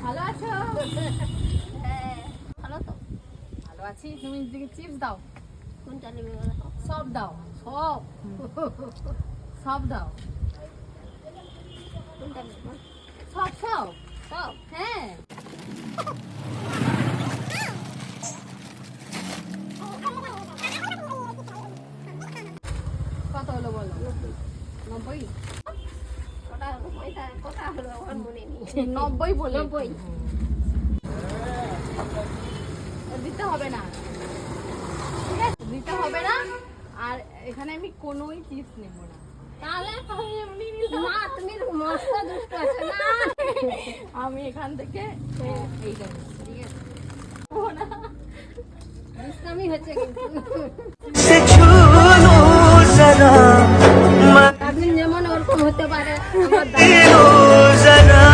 ভালো আছো? হ্যাঁ ভালো তো। ভালো আছি। তুমি দিকে চিপস দাও। কোনটা নেবে বলো? সব দাও। সব। সব দাও। কোনটা নেবে? সব সব। সব। হ্যাঁ। কত হলো বলো? 90। কটা হলো? পয়সা কটা হলো আমার মনে নেই। 90 বলে। 90। দিতে হবে না, ঠিক আছে? দিতে হবে না। আর এখানে আমি কোনোই চিপস নেব না। তাহলে এমনি নিলাম। না তুমি মস্ত দুষ্ট আছো না। আমি এখান থেকে এইটা নেব, ঠিক আছে? ও না, দুষ্টামি হচ্ছে কিন্তু। আপনি যেমন ওরকম হতে পারে আমার দাদা।